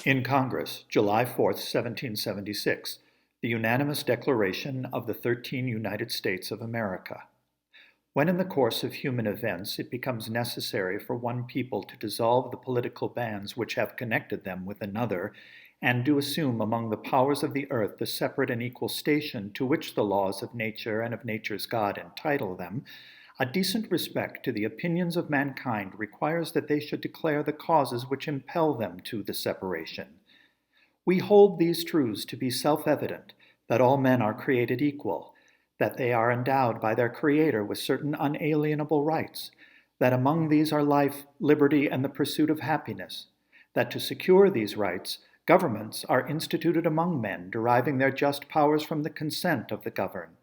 In Congress, July 4, 1776, the unanimous Declaration of the 13 United States of America. When in the course of human events it becomes necessary for one people to dissolve the political bands which have connected them with another, and do assume among the powers of the earth the separate and equal station to which the laws of nature and of nature's God entitle them, a decent respect to the opinions of mankind requires that they should declare the causes which impel them to the separation. We hold these truths to be self-evident, that all men are created equal, that they are endowed by their Creator with certain unalienable rights, that among these are life, liberty, and the pursuit of happiness, that to secure these rights, governments are instituted among men, deriving their just powers from the consent of the governed,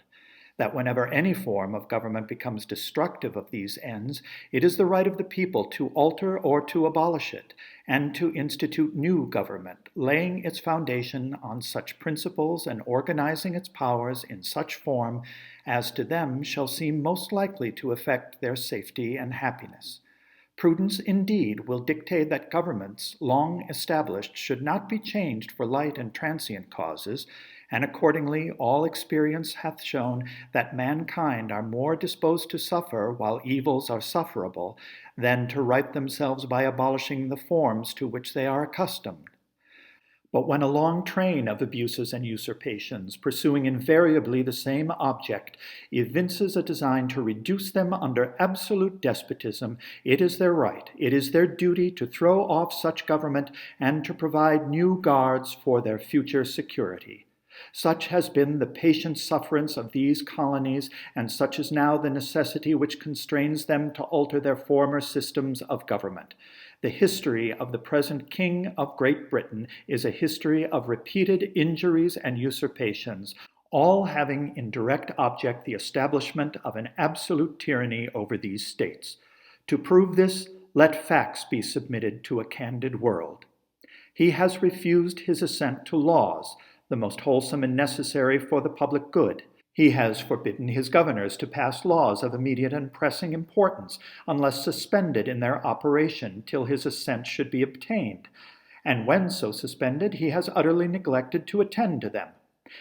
that whenever any form of government becomes destructive of these ends, it is the right of the people to alter or to abolish it, and to institute new government, laying its foundation on such principles and organizing its powers in such form as to them shall seem most likely to effect their safety and happiness. Prudence, indeed, will dictate that governments long established should not be changed for light and transient causes, and accordingly all experience hath shown that mankind are more disposed to suffer while evils are sufferable than to right themselves by abolishing the forms to which they are accustomed. But when a long train of abuses and usurpations, pursuing invariably the same object, evinces a design to reduce them under absolute despotism, it is their right, it is their duty to throw off such government and to provide new guards for their future security. Such has been the patient sufferance of these colonies, and such is now the necessity which constrains them to alter their former systems of government. The history of the present King of Great Britain is a history of repeated injuries and usurpations, all having in direct object the establishment of an absolute tyranny over these states. To prove this, let facts be submitted to a candid world. He has refused his assent to laws, the most wholesome and necessary for the public good. He has forbidden his governors to pass laws of immediate and pressing importance, unless suspended in their operation till his assent should be obtained. And when so suspended, he has utterly neglected to attend to them.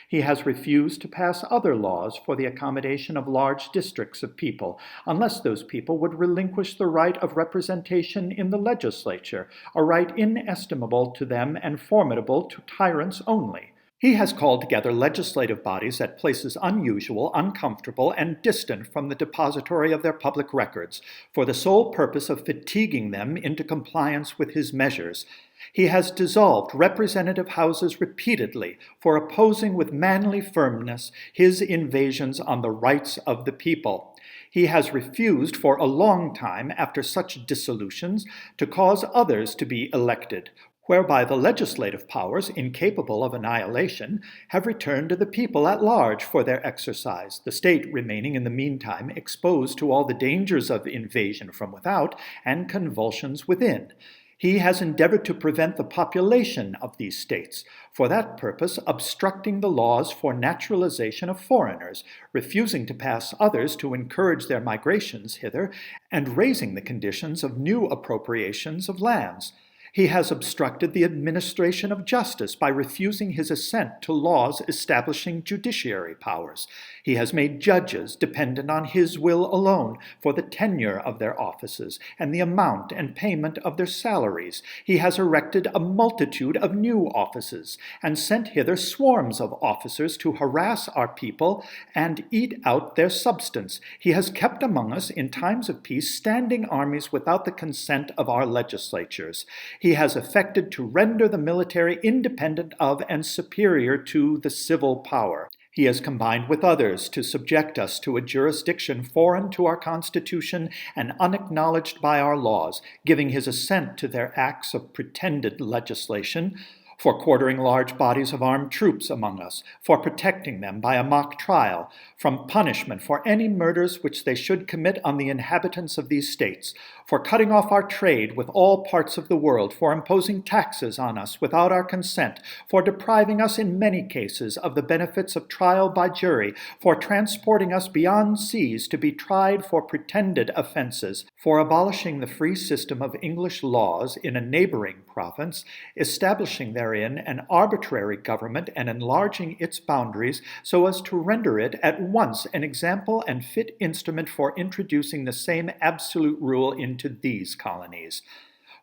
He has refused to pass other laws for the accommodation of large districts of people, unless those people would relinquish the right of representation in the legislature, a right inestimable to them and formidable to tyrants only. He has called together legislative bodies at places unusual, uncomfortable, and distant from the depository of their public records, for the sole purpose of fatiguing them into compliance with his measures. He has dissolved representative houses repeatedly for opposing with manly firmness his invasions on the rights of the people. He has refused for a long time, after such dissolutions, to cause others to be elected, whereby the legislative powers, incapable of annihilation, have returned to the people at large for their exercise, the state remaining in the meantime exposed to all the dangers of invasion from without and convulsions within. He has endeavored to prevent the population of these states, for that purpose obstructing the laws for naturalization of foreigners, refusing to pass others to encourage their migrations hither, and raising the conditions of new appropriations of lands. He has obstructed the administration of justice by refusing his assent to laws establishing judiciary powers. He has made judges dependent on his will alone for the tenure of their offices and the amount and payment of their salaries. He has erected a multitude of new offices and sent hither swarms of officers to harass our people and eat out their substance. He has kept among us in times of peace standing armies without the consent of our legislatures. He has effected to render the military independent of and superior to the civil power. He has combined with others to subject us to a jurisdiction foreign to our Constitution and unacknowledged by our laws, giving his assent to their acts of pretended legislation, for quartering large bodies of armed troops among us, for protecting them by a mock trial, from punishment for any murders which they should commit on the inhabitants of these states, for cutting off our trade with all parts of the world, for imposing taxes on us without our consent, for depriving us in many cases of the benefits of trial by jury, for transporting us beyond seas to be tried for pretended offenses, for abolishing the free system of English laws in a neighboring province, establishing therein an arbitrary government and enlarging its boundaries so as to render it at once an example and fit instrument for introducing the same absolute rule into these colonies,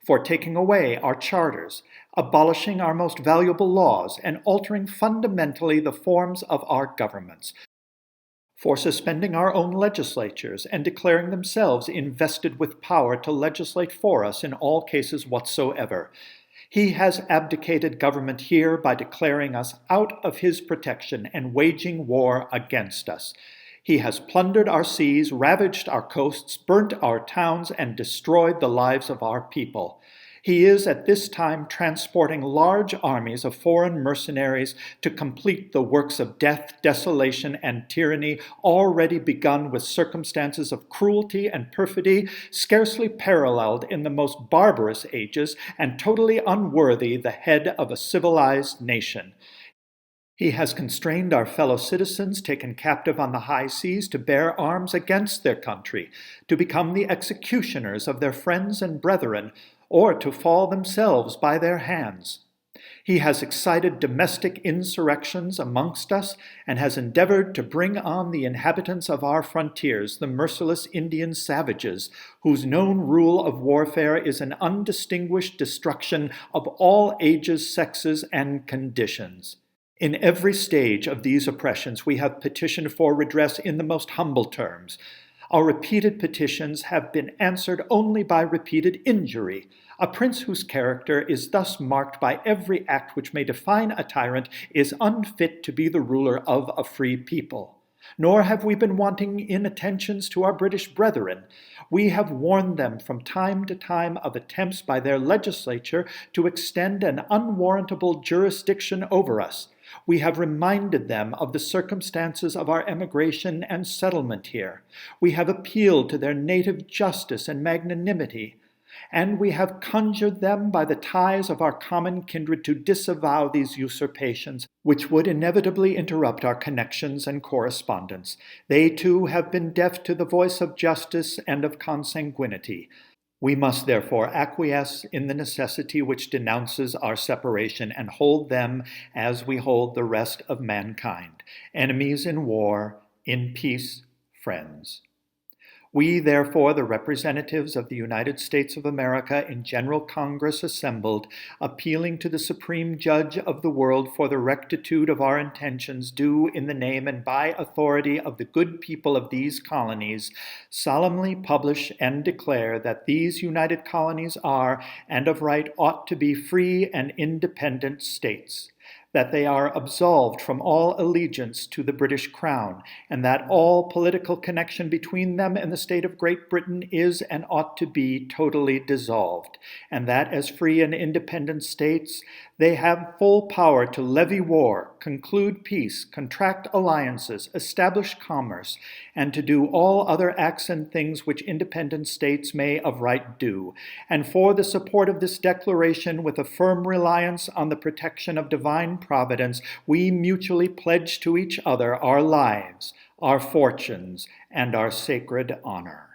for taking away our charters, abolishing our most valuable laws, and altering fundamentally the forms of our governments, for suspending our own legislatures and declaring themselves invested with power to legislate for us in all cases whatsoever. He has abdicated government here by declaring us out of his protection and waging war against us. He has plundered our seas, ravaged our coasts, burnt our towns, and destroyed the lives of our people. He is at this time transporting large armies of foreign mercenaries to complete the works of death, desolation, and tyranny already begun with circumstances of cruelty and perfidy scarcely paralleled in the most barbarous ages and totally unworthy the head of a civilized nation. He has constrained our fellow citizens taken captive on the high seas to bear arms against their country, to become the executioners of their friends and brethren, or to fall themselves by their hands. He has excited domestic insurrections amongst us, and has endeavored to bring on the inhabitants of our frontiers, the merciless Indian savages, whose known rule of warfare is an undistinguished destruction of all ages, sexes, and conditions. In every stage of these oppressions we have petitioned for redress in the most humble terms. Our repeated petitions have been answered only by repeated injury. A prince whose character is thus marked by every act which may define a tyrant is unfit to be the ruler of a free people. Nor have we been wanting in attentions to our British brethren. We have warned them from time to time of attempts by their legislature to extend an unwarrantable jurisdiction over us. We have reminded them of the circumstances of our emigration and settlement here. We have appealed to their native justice and magnanimity, and we have conjured them by the ties of our common kindred to disavow these usurpations, which would inevitably interrupt our connections and correspondence. They, too, have been deaf to the voice of justice and of consanguinity. We must therefore acquiesce in the necessity which denounces our separation and hold them as we hold the rest of mankind, enemies in war, in peace, friends. We, therefore, the representatives of the United States of America in General Congress assembled, appealing to the Supreme Judge of the world for the rectitude of our intentions, do, in the name and by authority of the good people of these colonies, solemnly publish and declare that these united colonies are, and of right ought to be, free and independent states, that they are absolved from all allegiance to the British Crown, and that all political connection between them and the state of Great Britain is and ought to be totally dissolved, and that as free and independent states, they have full power to levy war, conclude peace, contract alliances, establish commerce, and to do all other acts and things which independent states may of right do. And for the support of this declaration, with a firm reliance on the protection of divine providence, we mutually pledge to each other our lives, our fortunes, and our sacred honor.